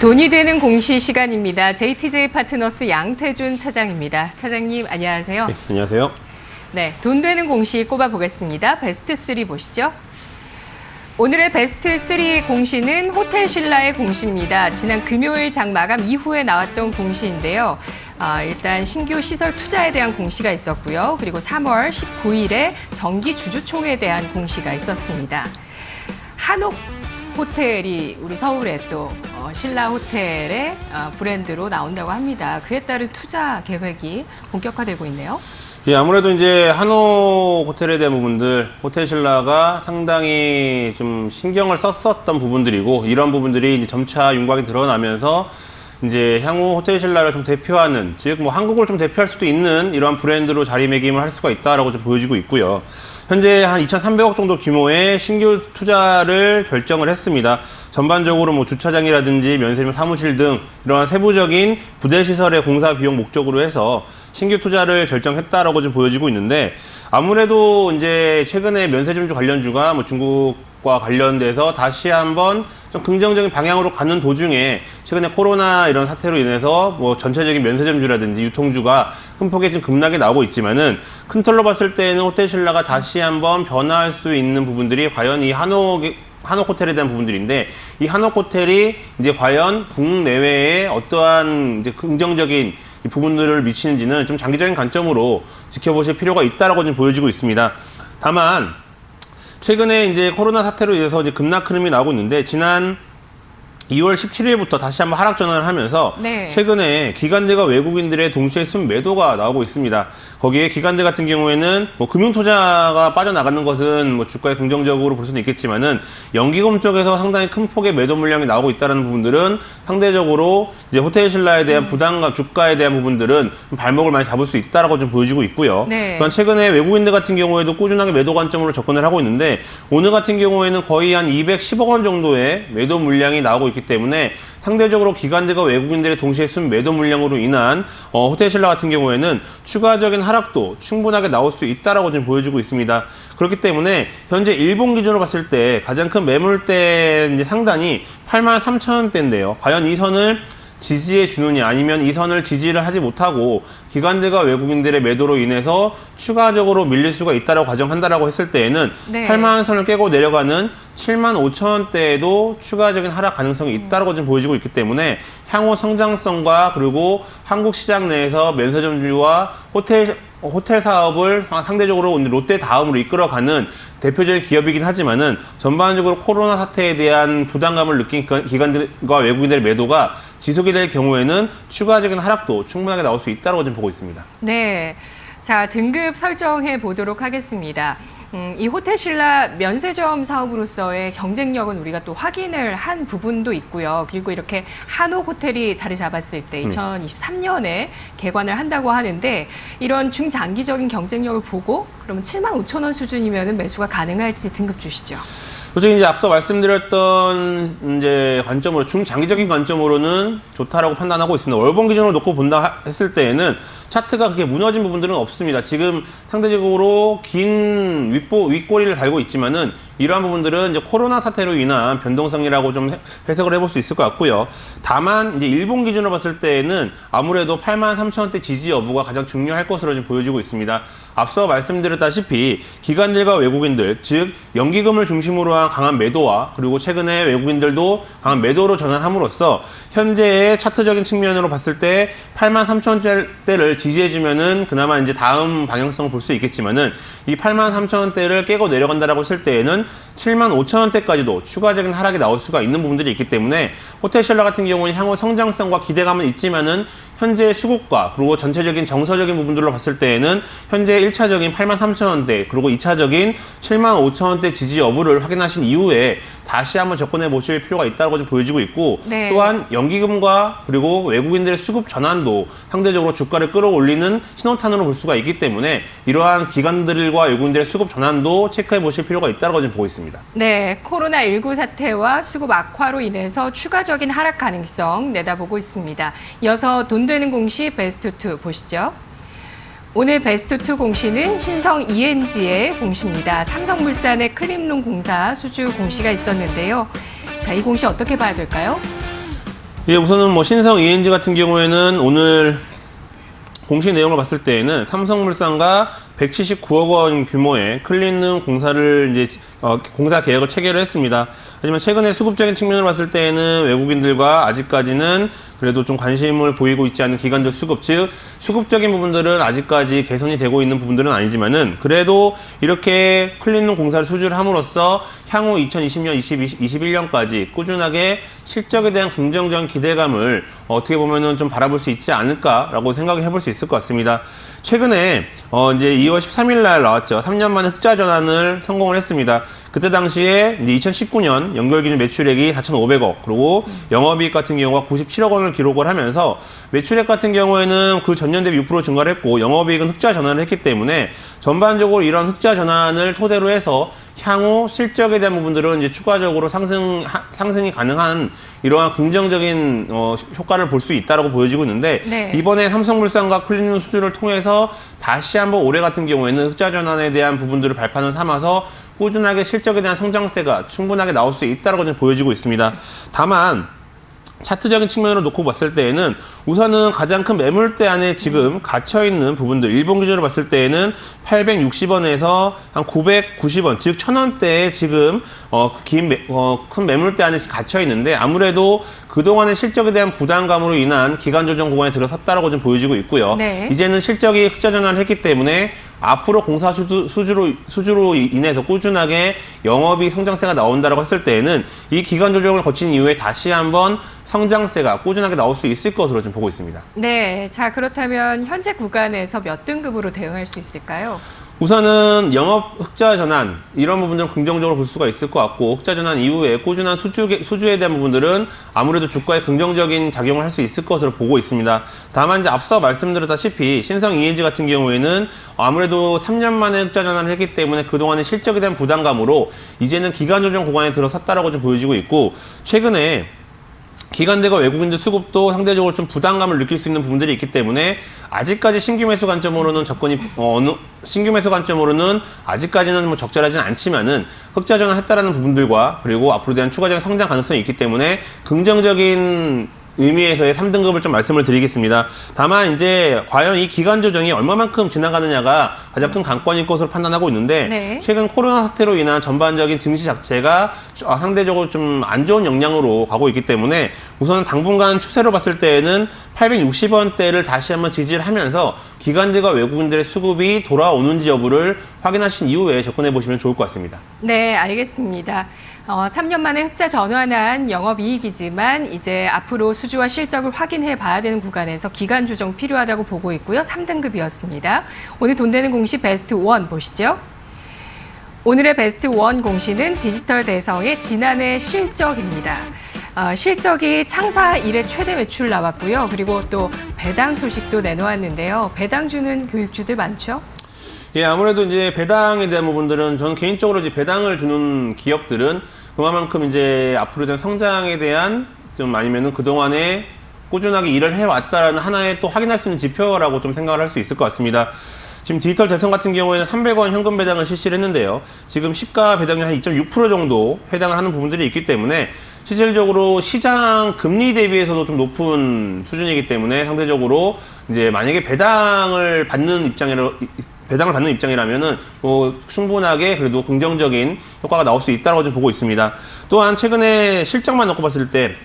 돈이 되는 공시 시간입니다. JTJ 파트너스 양태준 차장입니다. 차장님 안녕하세요. 네, 안녕하세요. 네, 돈 되는 공시 꼽아보겠습니다. 베스트 3 보시죠. 오늘의 베스트 3 공시는 호텔신라의 공시입니다. 지난 금요일 장 마감 이후에 나왔던 공시인데요. 일단 신규 시설 투자에 대한 공시가 있었고요. 그리고 3월 19일에 정기 주주총회에 대한 공시가 있었습니다. 한옥 호텔이 우리 서울에 또 신라 호텔의 브랜드로 나온다고 합니다. 그에 따른 투자 계획이 본격화되고 있네요. 예, 아무래도 이제 한옥 호텔에 대한 부분들, 호텔신라가 상당히 좀 신경을 썼었던 부분들이고, 이런 부분들이 이제 점차 윤곽이 드러나면서 이제 향후 호텔신라를 좀 대표하는, 즉 뭐 한국을 좀 대표할 수도 있는 이러한 브랜드로 자리매김을 할 수가 있다라고 좀 보여지고 있고요. 현재 한 2,300억 정도 규모의 신규 투자를 결정을 했습니다. 전반적으로 뭐 주차장이라든지 면세점 사무실 등 이러한 세부적인 부대시설의 공사 비용 목적으로 해서 신규 투자를 결정했다라고 좀 보여지고 있는데, 아무래도 이제 최근에 면세점주 관련주가 뭐 중국과 관련돼서 다시 한번 좀 긍정적인 방향으로 가는 도중에 최근에 코로나 이런 사태로 인해서 뭐 전체적인 면세점주라든지 유통주가 큰 폭의 좀 급락이 나오고 있지만은, 큰 틀로 봤을 때는 호텔신라가 다시 한번 변화할 수 있는 부분들이 과연 이 한옥 호텔에 대한 부분들인데, 이 한옥 호텔이 이제 과연 국내외에 어떠한 이제 긍정적인 이 부분들을 미치는지는 좀 장기적인 관점으로 지켜보실 필요가 있다라고 좀 보여지고 있습니다. 다만 최근에 이제 코로나 사태로 인해서 이제 급락 흐름이 나오고 있는데, 지난 2월 17일부터 다시 한번 하락 전환을 하면서 최근에 기관들과 외국인들의 동시에 순매도가 나오고 있습니다. 거기에 기관들 같은 경우에는 뭐 금융투자가 빠져나가는 것은 뭐 주가에 긍정적으로 볼 수는 있겠지만은, 연기금 쪽에서 상당히 큰 폭의 매도 물량이 나오고 있다는 부분들은 상대적으로 이제 호텔신라에 대한 부담과 주가에 대한 부분들은 발목을 많이 잡을 수 있다라고 좀 보여지고 있고요. 또한 최근에 외국인들 같은 경우에도 꾸준하게 매도 관점으로 접근을 하고 있는데, 오늘 같은 경우에는 거의 한 210억 원 정도의 매도 물량이 나오고 있기 때문에 상대적으로 기관들과 외국인들의 동시에 순 매도 물량으로 인한 호텔신라 같은 경우에는 추가적인 하락도 충분하게 나올 수 있다라고 좀 보여지고 있습니다. 그렇기 때문에 현재 일본 기준으로 봤을 때 가장 큰 매물대 이제 상단이 83,000원대인데요. 과연 이 선을 지지해 주느냐, 아니면 이 선을 지지를 하지 못하고 기관들과 외국인들의 매도로 인해서 추가적으로 밀릴 수가 있다라고 가정한다라고 했을 때에는 8만 선을 깨고 내려가는 75,000원대에도 추가적인 하락 가능성이 있다라고 좀 보여지고 있기 때문에, 향후 성장성과 그리고 한국 시장 내에서 면세점주와 호텔 사업을 상대적으로 롯데 다음으로 이끌어가는 대표적인 기업이긴 하지만은, 전반적으로 코로나 사태에 대한 부담감을 느낀 기관들과 외국인들의 매도가 지속이 될 경우에는 추가적인 하락도 충분하게 나올 수 있다고 좀 보고 있습니다. 네, 자 등급 설정해 보도록 하겠습니다. 이 호텔신라 면세점 사업으로서의 경쟁력은 우리가 또 확인을 한 부분도 있고요. 그리고 이렇게 한옥 호텔이 자리 잡았을 때 2023년에 개관을 한다고 하는데, 이런 중장기적인 경쟁력을 보고 그러면 75,000원 수준이면 매수가 가능할지 등급 주시죠. 솔직히 이제 앞서 말씀드렸던 이제 관점으로, 중장기적인 관점으로는 좋다라고 판단하고 있습니다. 월봉 기준으로 놓고 본다 했을 때에는 차트가 그렇게 무너진 부분들은 없습니다. 지금 상대적으로 긴 윗꼬리를 달고 있지만은, 이러한 부분들은 이제 코로나 사태로 인한 변동성이라고 좀 해석을 해볼 수 있을 것 같고요. 다만 이제 일본 기준으로 봤을 때에는 아무래도 83,000원대 지지 여부가 가장 중요할 것으로 좀 보여지고 있습니다. 앞서 말씀드렸다시피 기관들과 외국인들, 즉 연기금을 중심으로 한 강한 매도와, 그리고 최근에 외국인들도 강한 매도로 전환함으로써 현재의 차트적인 측면으로 봤을 때 83,000원대를 지지해주면은 그나마 이제 다음 방향성을 볼 수 있겠지만은, 이 83,000원대를 깨고 내려간다라고 했을 때에는 75,000원대까지도 추가적인 하락이 나올 수가 있는 부분들이 있기 때문에, 호텔신라 같은 경우는 향후 성장성과 기대감은 있지만은 현재 수급과 그리고 전체적인 정서적인 부분들로 봤을 때에는 현재 1차적인 83,000원대 그리고 2차적인 75,000원대 지지 여부를 확인하신 이후에 다시 한번 접근해 보실 필요가 있다고 좀 보여지고 있고, 또한 연기금과 그리고 외국인들의 수급 전환도 상대적으로 주가를 끌어올리는 신호탄으로 볼 수가 있기 때문에, 이러한 기관들과 외국인들의 수급 전환도 체크해 보실 필요가 있다고 좀 보고 있습니다. 네, 코로나19 사태와 수급 악화로 인해서 추가적인 하락 가능성 내다보고 있습니다. 이어서 돈 되는 공시 베스트 2 보시죠. 오늘 베스트 2 공시는 신성 ENG의 공시입니다. 삼성물산의 클린룸 공사 수주 공시가 있었는데요. 자, 이 공시 어떻게 봐야 될까요? 예, 우선은 뭐 신성 ENG 같은 경우에는 오늘 공시 내용을 봤을 때에는 삼성물산과 179억 원 규모의 클린룸 공사를 이제 공사 계약을 체결을 했습니다. 하지만 최근에 수급적인 측면을 봤을 때에는 외국인들과 아직까지는 그래도 좀 관심을 보이고 있지 않은 기관적 수급, 즉 수급적인 부분들은 아직까지 개선이 되고 있는 부분들은 아니지만은 그래도 이렇게 클린룸 공사를 수주를 함으로써 향후 2020년, 21년까지 꾸준하게 실적에 대한 긍정적인 기대감을 어떻게 보면은 좀 바라볼 수 있지 않을까라고 생각을 해볼 수 있을 것 같습니다. 최근에 이제 2월 13일 날 나왔죠. 3년 만에 흑자 전환을 성공을 했습니다. 그때 당시에 이제 2019년 연결 기준 매출액이 4,500억, 그리고 영업이익 같은 경우가 97억 원을 기록을 하면서 매출액 같은 경우에는 그 전년 대비 6% 증가를 했고 영업이익은 흑자 전환을 했기 때문에 전반적으로 이런 흑자 전환을 토대로 해서 향후 실적에 대한 부분들은 이제 추가적으로 상승이 가능한 이러한 긍정적인 효과를 볼 수 있다라고 보여지고 있는데 네. 이번에 삼성물산과 클린룸 수주를 통해서 다시 한번 올해 같은 경우에는 흑자 전환에 대한 부분들을 발판을 삼아서 꾸준하게 실적에 대한 성장세가 충분하게 나올 수 있다라고 좀 보여지고 있습니다. 다만 차트적인 측면으로 놓고 봤을 때에는 우선은 가장 큰 매물대 안에 지금 갇혀있는 부분들, 일본 기준으로 봤을 때에는 860원에서 한 990원, 즉 1000원대에 지금 큰 매물대 안에 갇혀있는데 아무래도 그동안의 실적에 대한 부담감으로 인한 기간 조정 구간에 들어섰다라고 좀 보여지고 있고요. 네. 이제는 실적이 흑자 전환을 했기 때문에 앞으로 공사 수주로 인해서 꾸준하게 영업이 성장세가 나온다라고 했을 때에는 이 기간 조정을 거친 이후에 다시 한번 성장세가 꾸준하게 나올 수 있을 것으로 좀 보고 있습니다. 네, 자 그렇다면 현재 구간에서 몇 등급으로 대응할 수 있을까요? 우선은 영업 흑자 전환 이런 부분들은 긍정적으로 볼 수가 있을 것 같고 흑자 전환 이후에 꾸준한 수주에 대한 부분들은 아무래도 주가에 긍정적인 작용을 할 수 있을 것으로 보고 있습니다. 다만 이제 앞서 말씀드렸다시피 신성 ENG 같은 경우에는 아무래도 3년 만에 흑자 전환을 했기 때문에 그동안의 실적에 대한 부담감으로 이제는 기간 조정 구간에 들어섰다라고 좀 보여지고 있고 최근에 기관들과 외국인들 수급도 상대적으로 좀 부담감을 느낄 수 있는 부분들이 있기 때문에 아직까지 신규 매수 관점으로는 신규 매수 관점으로는 아직까지는 뭐 적절하진 않지만은 흑자 전환했다라는 부분들과 그리고 앞으로 대한 추가적인 성장 가능성이 있기 때문에 긍정적인 의미에서의 3등급을 좀 말씀을 드리겠습니다. 다만 이제 과연 이 기간 조정이 얼마만큼 지나가느냐가 가장 큰 관건일 것으로 판단하고 있는데 네. 최근 코로나 사태로 인한 전반적인 증시 자체가 상대적으로 좀 안 좋은 영향으로 가고 있기 때문에 우선 당분간 추세로 봤을 때에는 860원대를 다시 한번 지지를 하면서 기관들과 외국인들의 수급이 돌아오는지 여부를 확인하신 이후에 접근해 보시면 좋을 것 같습니다. 네, 알겠습니다. 3년 만에 흑자 전환한 영업이익이지만 이제 앞으로 수주와 실적을 확인해 봐야 되는 구간에서 기간 조정 필요하다고 보고 있고요. 3등급이었습니다. 오늘 돈 되는 공시 베스트 1 보시죠. 오늘의 베스트 1 공시는 디지털 대성의 지난해 실적입니다. 실적이 창사 이래 최대 매출 나왔고요. 그리고 또 배당 소식도 내놓았는데요. 배당 주는 교육주들 많죠? 예, 아무래도 이제 배당에 대한 부분들은 저는 개인적으로 이제 배당을 주는 기업들은 그만큼 이제 앞으로 대한 성장에 대한 좀 아니면은 그동안에 꾸준하게 일을 해왔다라는 하나의 또 확인할 수 있는 지표라고 좀 생각을 할 수 있을 것 같습니다. 지금 디지털 대성 같은 경우에는 300원 현금 배당을 실시를 했는데요. 지금 시가 배당이 한 2.6% 정도 해당을 하는 부분들이 있기 때문에 실질적으로 시장 금리 대비해서도 좀 높은 수준이기 때문에 상대적으로 이제 만약에 배당을 받는 입장이라면은 뭐 충분하게 그래도 긍정적인 효과가 나올 수 있다고 좀 보고 있습니다. 또한 최근에 실적만 놓고 봤을 때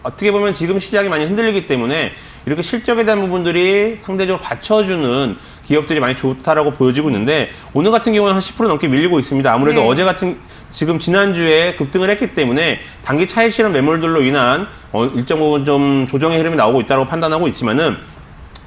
어떻게 보면 지금 시장이 많이 흔들리기 때문에 이렇게 실적에 대한 부분들이 상대적으로 받쳐주는 기업들이 많이 좋다라고 보여지고 있는데 오늘 같은 경우는 한 10% 넘게 밀리고 있습니다. 아무래도 네. 지금 지난주에 급등을 했기 때문에 단기 차익 실현 매물들로 인한 일정 부분 좀 조정의 흐름이 나오고 있다고 판단하고 있지만은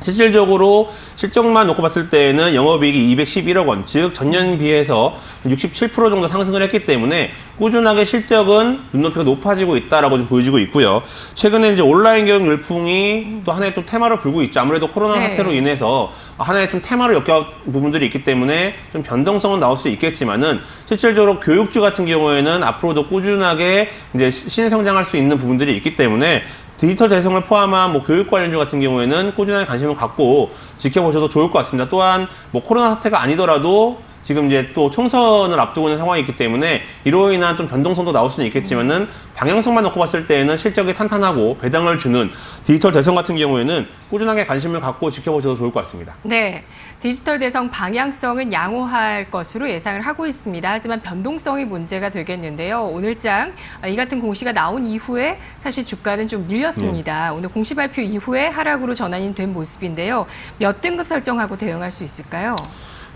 실질적으로 실적만 놓고 봤을 때는 영업이익이 211억 원, 즉 전년 비해서 67% 정도 상승을 했기 때문에 꾸준하게 실적은 눈높이가 높아지고 있다라고 좀 보여지고 있고요. 최근에 이제 온라인 교육 열풍이 또 하나의 또 테마로 불고 있죠. 아무래도 코로나 네. 사태로 인해서 하나의 좀 테마로 엮여 부분들이 있기 때문에 좀 변동성은 나올 수 있겠지만은 실질적으로 교육주 같은 경우에는 앞으로도 꾸준하게 이제 신성장할 수 있는 부분들이 있기 때문에 디지털 대성을 포함한 뭐 교육 관련주 같은 경우에는 꾸준하게 관심을 갖고 지켜보셔도 좋을 것 같습니다. 또한 뭐 코로나 사태가 아니더라도 지금 이제 또 총선을 앞두고 있는 상황이 있기 때문에 이로 인한 좀 변동성도 나올 수는 있겠지만은 방향성만 놓고 봤을 때에는 실적이 탄탄하고 배당을 주는 디지털 대선 같은 경우에는 꾸준하게 관심을 갖고 지켜보셔도 좋을 것 같습니다. 네, 디지털 대선 방향성은 양호할 것으로 예상을 하고 있습니다. 하지만 변동성이 문제가 되겠는데요. 오늘장 이 같은 공시가 나온 이후에 사실 주가는 좀 밀렸습니다. 오늘 공시 발표 이후에 하락으로 전환이 된 모습인데요. 몇 등급 설정하고 대응할 수 있을까요?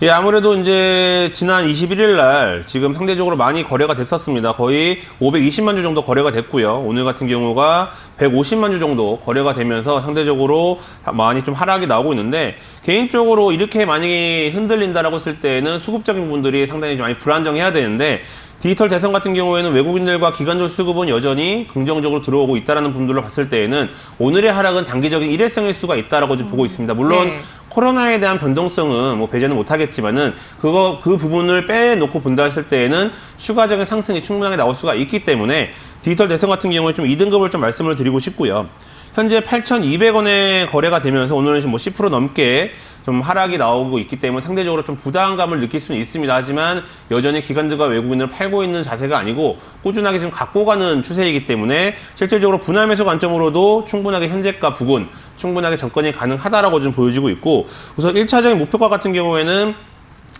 예, 아무래도 이제 지난 21일 날 지금 상대적으로 많이 거래가 됐었습니다. 거의 520만 주 정도 거래가 됐고요. 오늘 같은 경우가 150만 주 정도 거래가 되면서 상대적으로 많이 좀 하락이 나오고 있는데, 개인적으로 이렇게 많이 흔들린다라고 했을 때는 수급적인 부분들이 상당히 좀 많이 불안정해야 되는데, 디지털 대선 같은 경우에는 외국인들과 기관적 수급은 여전히 긍정적으로 들어오고 있다는 부분들로 봤을 때에는 오늘의 하락은 단기적인 일회성일 수가 있다라고 좀 보고 있습니다. 물론 네. 코로나에 대한 변동성은 뭐 배제는 못하겠지만은 그 부분을 빼놓고 본다 했을 때에는 추가적인 상승이 충분하게 나올 수가 있기 때문에 디지털 대선 같은 경우에 좀 2등급을 좀 말씀을 드리고 싶고요. 현재 8,200원에 거래가 되면서 오늘은 뭐 10% 넘게 좀 하락이 나오고 있기 때문에 상대적으로 좀 부담감을 느낄 수는 있습니다. 하지만 여전히 기관들과 외국인을 팔고 있는 자세가 아니고 꾸준하게 좀 갖고 가는 추세이기 때문에 실질적으로 분할 매수 관점으로도 충분하게 현재가 부근 충분하게 접근이 가능하다라고 좀 보여지고 있고, 우선 1차적인 목표가 같은 경우에는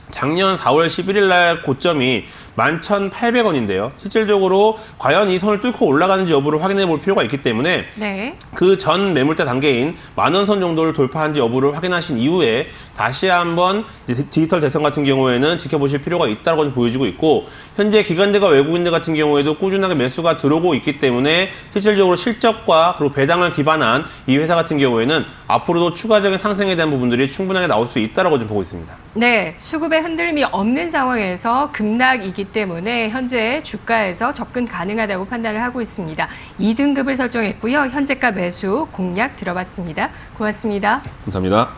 작년 4월 11일 날 고점이 11,800원인데요. 실질적으로 과연 이 선을 뚫고 올라가는지 여부를 확인해 볼 필요가 있기 때문에 네. 그 전 매물대 단계인 10,000원 선 정도를 돌파한지 여부를 확인하신 이후에 다시 한번 디지털 대선 같은 경우에는 지켜보실 필요가 있다고 좀 보여지고 있고, 현재 기관들과 외국인들 같은 경우에도 꾸준하게 매수가 들어오고 있기 때문에 실질적으로 실적과 그리고 배당을 기반한 이 회사 같은 경우에는 앞으로도 추가적인 상승에 대한 부분들이 충분하게 나올 수 있다고 좀 보고 있습니다. 네, 수급에 흔들림이 없는 상황에서 급락이기 때문에 현재 주가에서 접근 가능하다고 판단을 하고 있습니다. 2등급을 설정했고요. 현재가 매수 공략 들어봤습니다. 고맙습니다. 감사합니다.